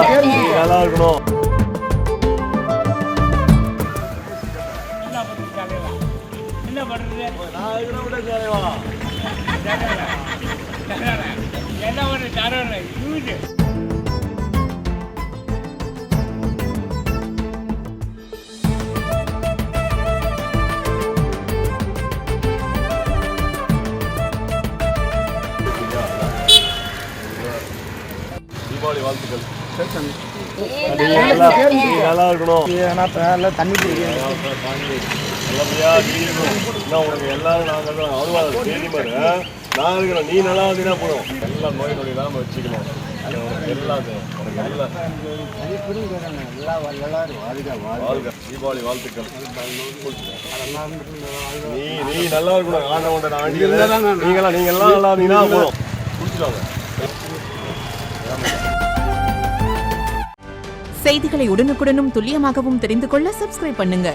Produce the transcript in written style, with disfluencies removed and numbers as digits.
நல்லா இருக்கணும். என்ன பண்றது? நான் இருக்கிற விட சேரவா என்ன பண்ண தரோம் யூஸ் தீபாவளி வாழ்த்துக்கள். நல்லா இருக்கணும். தண்ணி நல்லபடியா உனக்கு எல்லாரும் நாங்கள் அருவாள் தேடி மாதிரி நான் இருக்கிறோம். நீ நல்லா இருந்தீங்கன்னா போதும். எல்லா நோய் நொடி இல்லாம வச்சுக்கணும். எல்லாத்தையும் தீபாவளி வாழ்த்துக்கள். நீ நல்லா இருக்கணும். ஆண்டவன் நீங்க எல்லாம் நல்லா இருந்தீங்கன்னா போதும். குடிச்சிடுவாங்க. செய்திகளை உடனுக்குடனும் துல்லியமாகவும் தெரிந்து கொள்ள சப்ஸ்கிரைப் பண்ணுங்க.